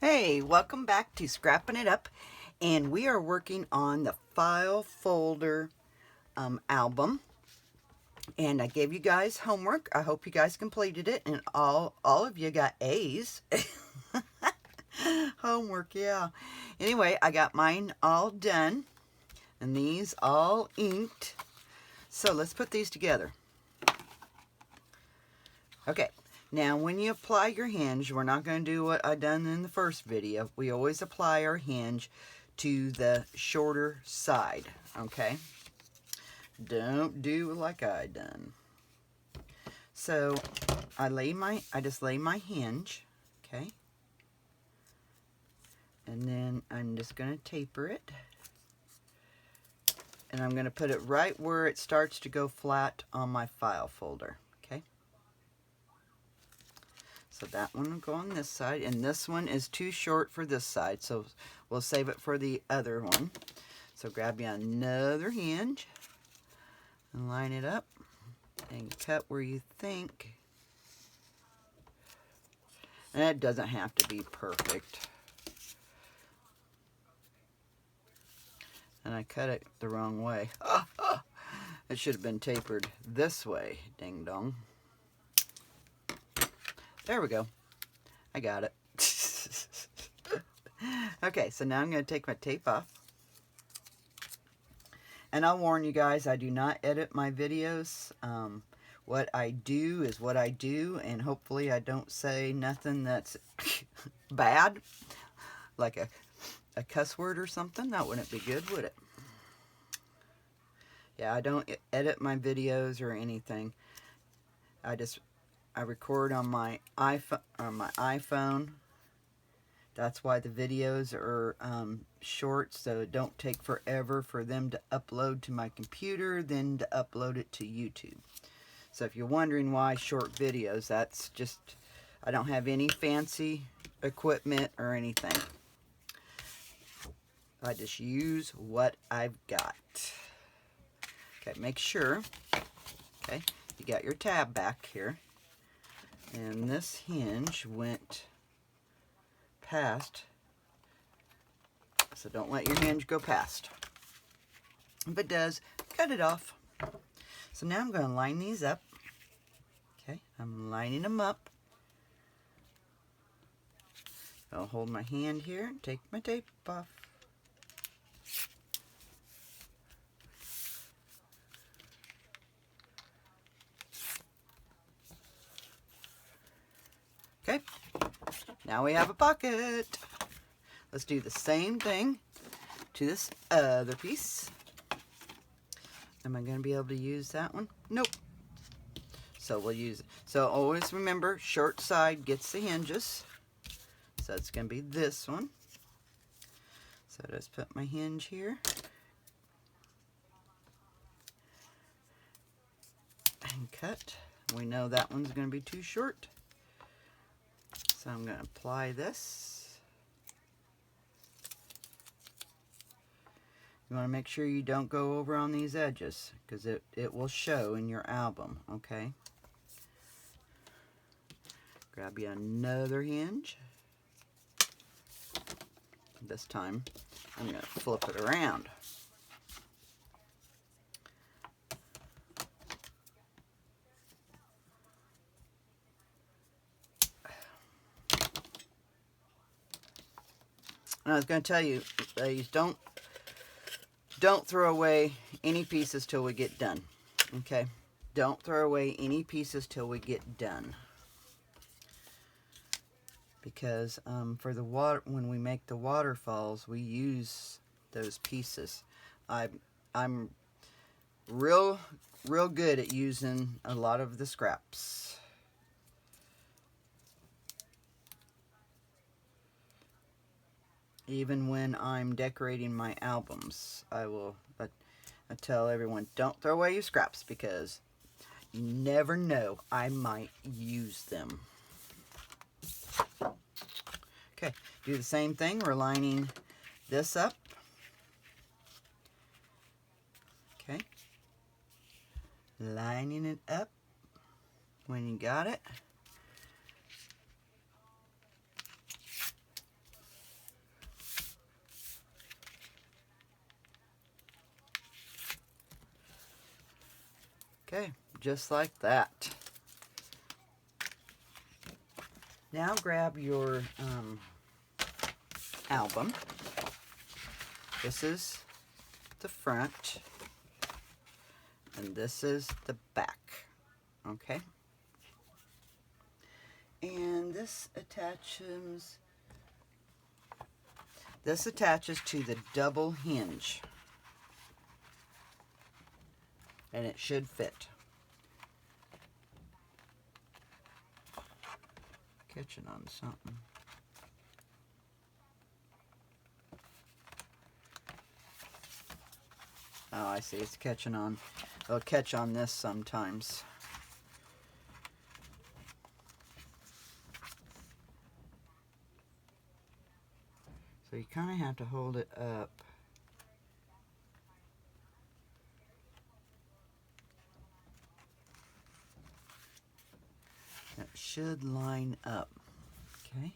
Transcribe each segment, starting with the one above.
Hey, welcome back to Scrapping It Up, and we are working on the file folder album. And I gave you guys homework. I hope you guys completed it, and all of you got A's. Homework, yeah. Anyway, I got mine all done, and these all inked. So let's put these together. Okay. Now, when you apply your hinge, we're not going to do what I done in the first video. We always apply our hinge to the shorter side, okay? Don't do like I done. So, I just lay my hinge, okay? And then I'm just going to taper it. And I'm going to put it right where it starts to go flat on my file folder, okay? So that one will go on this side, and this one is too short for this side, so we'll save it for the other one. So grab you another hinge and line it up and cut where you think. And it doesn't have to be perfect. And I cut it the wrong way. It should have been tapered this way, ding dong. There we go. I got it. Okay, so now I'm going to take my tape off. And I'll warn you guys, I do not edit my videos. What I do is what I do, and hopefully I don't say nothing that's bad, like a cuss word or something. That wouldn't be good, would it? Yeah, I don't edit my videos or anything. I record on my iPhone. That's why the videos are short, so it don't take forever for them to upload to my computer, then to upload it to YouTube. So if you're wondering why short videos, that's just, I don't have any fancy equipment or anything. I just use what I've got. Okay, make sure, okay, you got your tab back here. And this hinge went past, so don't let your hinge go past. If it does, cut it off. So now I'm going to line these up. Okay, I'm lining them up. I'll hold my hand here and take my tape off. Okay, now we have a pocket. Let's do the same thing to this other piece. Am I going to be able to use that one? Nope. So we'll use it. So always remember, short side gets the hinges. So it's going to be this one. So just put my hinge here. And cut. We know that one's going to be too short. So I'm going to apply this. You want to make sure you don't go over on these edges, because it will show in your album, okay? Grab you another hinge. This time I'm going to flip it around. And I was going to tell you, ladies, don't throw away any pieces till we get done. Okay? Don't throw away any pieces till we get done. Because for the water, when we make the waterfalls, we use those pieces. I'm real good at using a lot of the scraps. Even when I'm decorating my albums, I tell everyone, don't throw away your scraps, because you never know, I might use them. Okay, do the same thing. We're lining this up. Okay, lining it up when you got it. Okay, just like that. Now grab your album. This is the front, and this is the back. Okay? And this attaches to the double hinge. And it should fit. Catching on something. Oh, I see. It's catching on. It'll catch on this sometimes. So you kind of have to hold it up. It should line up. Okay?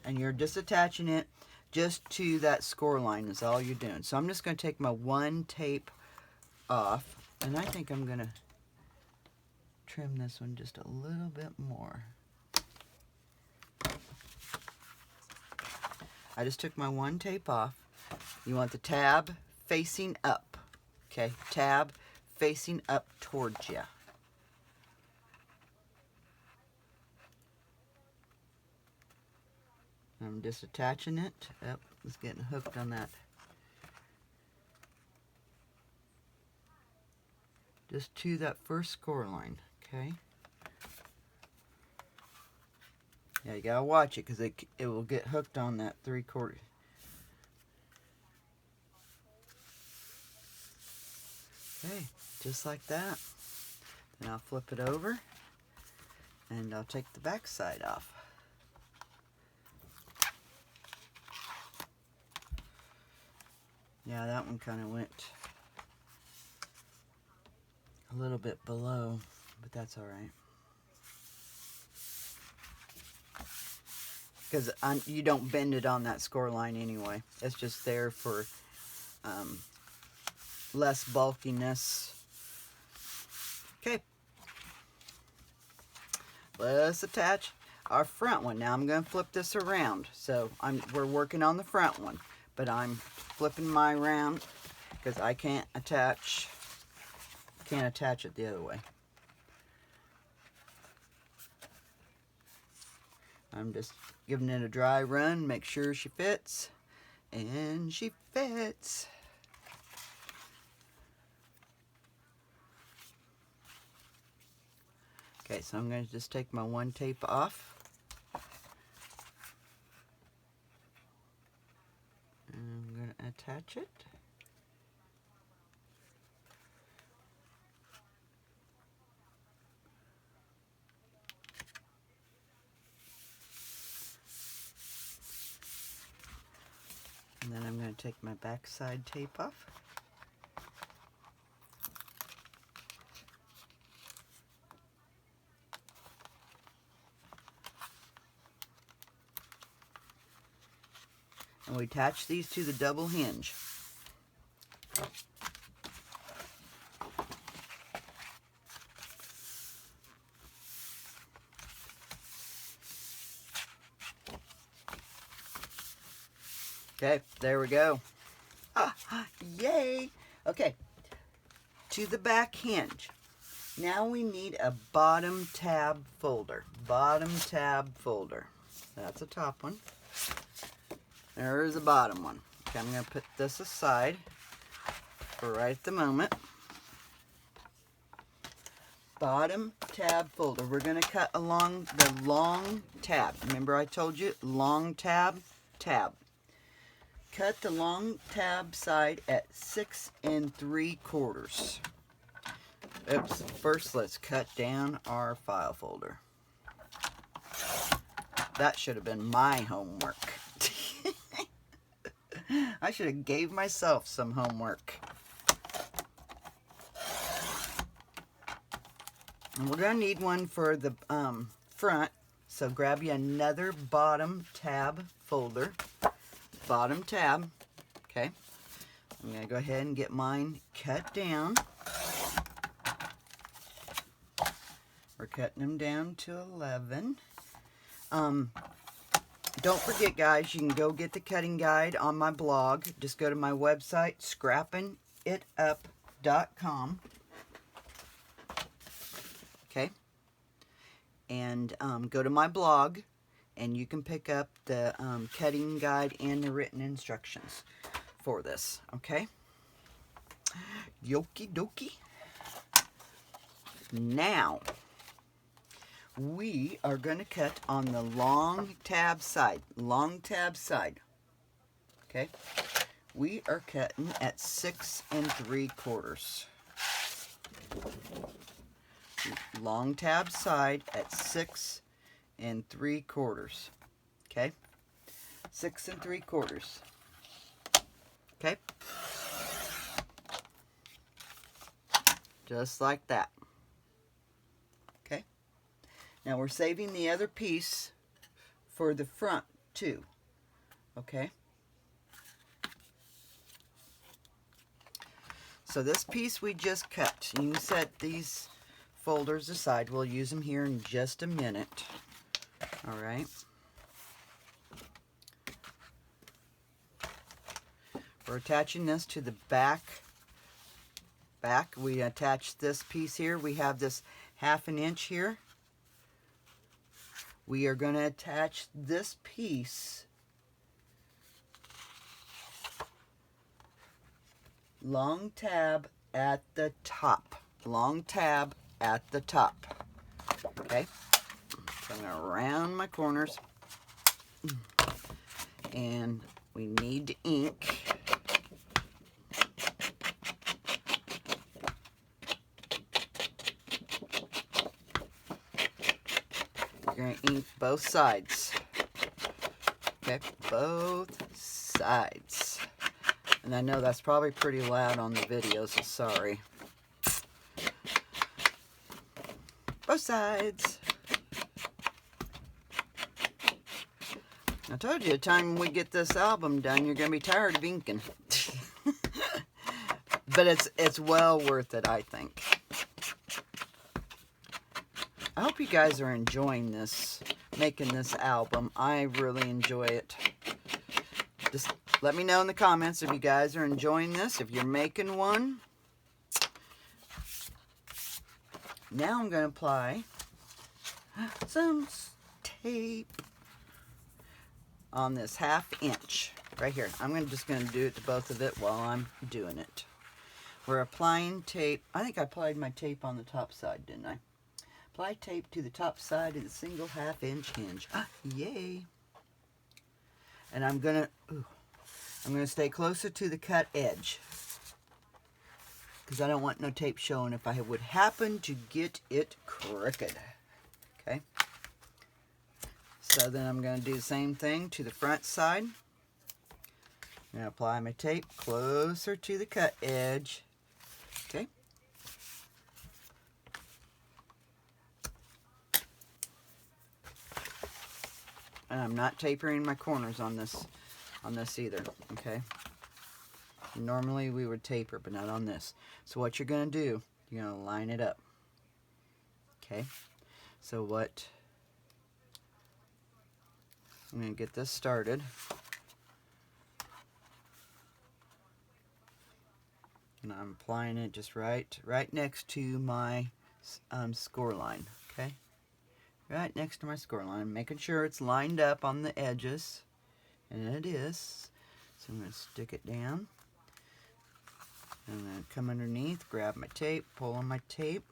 And you're disattaching it just to that score line is all you're doing. So I'm just going to take my one tape off, and I think I'm going to trim this one just a little bit more. I just took my one tape off. You want the tab facing up. Okay, tab facing up towards you. I'm disattaching it. Yep, it's getting hooked on that. Just to that first score line, okay? Yeah, you gotta watch it because it will get hooked on that 3/4. Okay, just like that. Then I'll flip it over and I'll take the back side off. Yeah, that one kind of went a little bit below, but that's all right. Because you don't bend it on that score line anyway. It's just there for less bulkiness. Okay. Let's attach our front one. Now I'm going to flip this around. So we're working on the front one, but I'm flipping my around because I can't attach it the other way. I'm just giving it a dry run, make sure she fits, and she fits. Okay, so I'm going to just take my one tape off. And I'm going to attach it. And then I'm going to take my backside tape off. And we attach these to the double hinge. Okay, there we go. Yay! Okay, to the back hinge. Now we need a bottom tab folder. Bottom tab folder. That's a top one. There's a bottom one. Okay, I'm going to put this aside for right at the moment. Bottom tab folder. We're going to cut along the long tab. Remember I told you, long tab, tab. Cut the long tab side at 6 3/4. Oops, first let's cut down our file folder. That should have been my homework. I should have gave myself some homework. And we're going to need one for the front, so grab you another bottom tab folder. Bottom tab, okay. I'm going to go ahead and get mine cut down. We're cutting them down to 11. Don't forget, guys, you can go get the cutting guide on my blog. Just go to my website, scrappinitup.com. Okay? And go to my blog, and you can pick up the cutting guide and the written instructions for this. Okay? Yokie dokie. Now, we are going to cut on the long tab side. Long tab side. Okay? We are cutting at 6 3/4. Long tab side at 6 3/4. Okay? 6 3/4. Okay? Just like that. Okay? Now we're saving the other piece for the front too. Okay? So this piece we just cut. You can set these folders aside. We'll use them here in just a minute. Alright? We're attaching this to the back. We attach this piece here. We have this 1/2 inch here. We are going to attach this piece long tab at the top. Long tab at the top. Okay? So I'm going to round my corners. And we need ink. You're going to ink both sides. Okay? Both sides. And I know that's probably pretty loud on the video, so sorry. Both sides. I told you, the time we get this album done, you're going to be tired of inking. But it's well worth it, I think. I hope you guys are enjoying this, making this album. I really enjoy it. Just let me know in the comments if you guys are enjoying this, if you're making one. Now I'm going to apply some tape on this 1/2 inch right here. I'm just going to do it to both of it while I'm doing it. We're applying tape. I think I applied my tape on the top side, didn't I? Apply tape to the top side of the single 1/2 inch hinge. Yay! And I'm gonna stay closer to the cut edge because I don't want no tape showing if I would happen to get it crooked. Okay. So then I'm going to do the same thing to the front side. I'm going to apply my tape closer to the cut edge. Okay. And I'm not tapering my corners on this either, okay? Normally we would taper, but not on this. So what you're going to do, you're going to line it up. Okay? So what I'm going to get this started. And I'm applying it just right next to my score line, okay? Right next to my score line, making sure it's lined up on the edges, and it is. So I'm going to stick it down, and then come underneath, grab my tape, pull on my tape.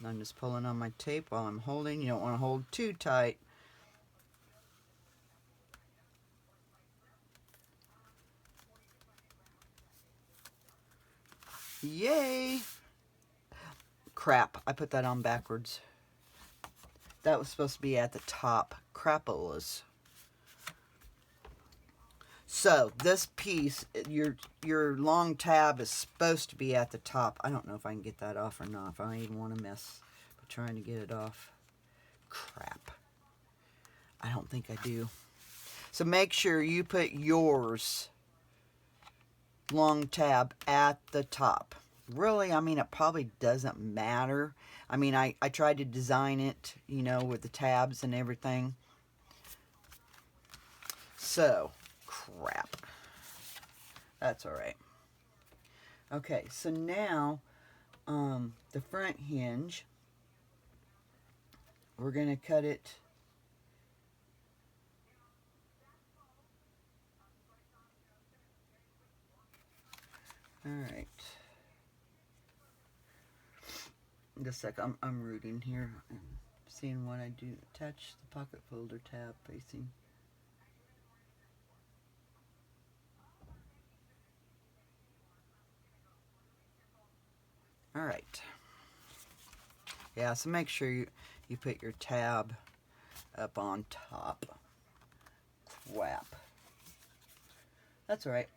I'm just pulling on my tape while I'm holding. You don't want to hold too tight. Yay! Crap, I put that on backwards. That was supposed to be at the top. Crapolas. So, this piece, your long tab is supposed to be at the top. I don't know if I can get that off or not. If I don't even want to mess with trying to get it off. Crap. I don't think I do. So make sure you put yours long tab at the top. Really, I mean, it probably doesn't matter. I mean, I tried to design it, you know, with the tabs and everything. So, crap. That's all right. Okay, so now, the front hinge, we're going to cut it all right. Just a sec, I'm rooting here and seeing what I do. Attach the pocket folder tab facing. All right. Yeah, so make sure you put your tab up on top. Crap. That's all right.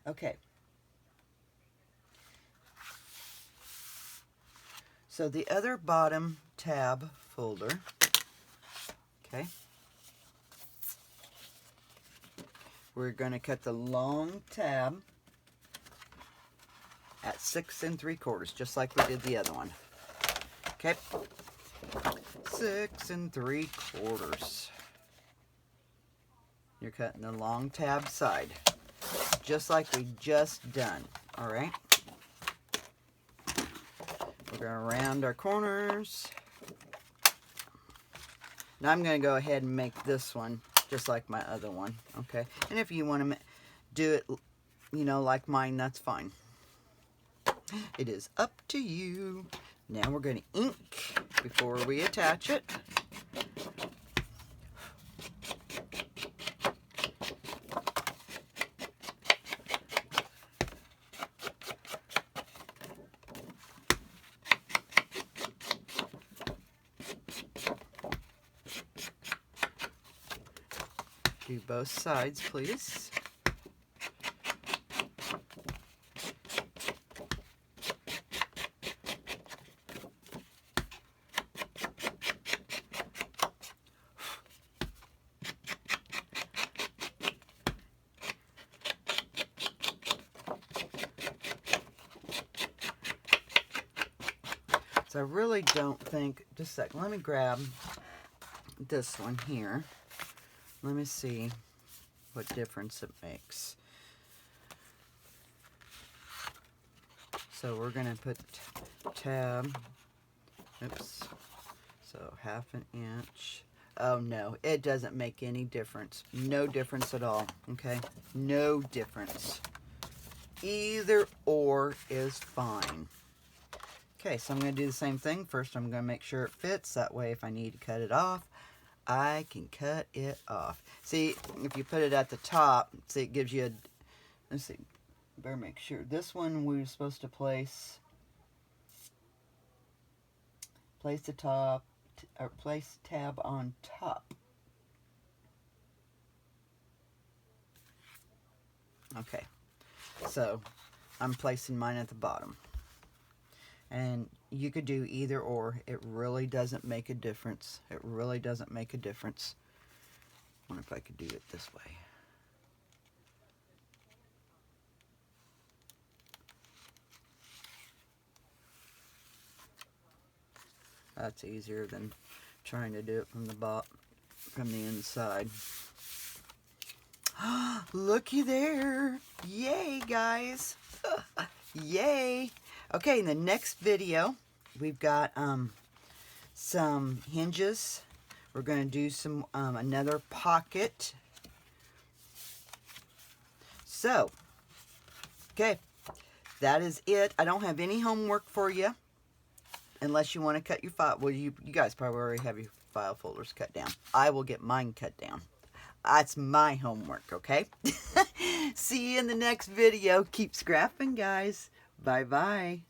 Okay. So the other bottom tab folder, okay, we're going to cut the long tab at 6 3/4, just like we did the other one. Okay, 6 3/4. You're cutting the long tab side, just like we just done. All right. We're going to round our corners. Now I'm going to go ahead and make this one just like my other one. Okay. And if you want to do it, you know, like mine, that's fine. It is up to you. Now we're going to ink before we attach it. Do both sides, please. So I really don't think, just a second, let me grab this one here. Let me see what difference it makes. So we're going to put tab, oops, so 1/2 inch. Oh no, it doesn't make any difference. No difference at all, okay? No difference. Either or is fine. Okay, so I'm going to do the same thing. First, I'm going to make sure it fits. That way, if I need to cut it off, I can cut it off. See, if you put it at the top, see, it gives you a, let's see, better make sure. This one we're supposed to place the top, or place tab on top. Okay, so I'm placing mine at the bottom. And you could do either or. It really doesn't make a difference. It really doesn't make a difference. I wonder if I could do it this way. That's easier than trying to do it from the inside. Looky there. Yay, guys. Yay. Okay, in the next video, we've got some hinges. We're going to do some another pocket. So, okay, that is it. I don't have any homework for you, unless you want to cut your file. Well, you guys probably already have your file folders cut down. I will get mine cut down. That's my homework, okay? See you in the next video. Keep scrapping, guys. Bye-bye.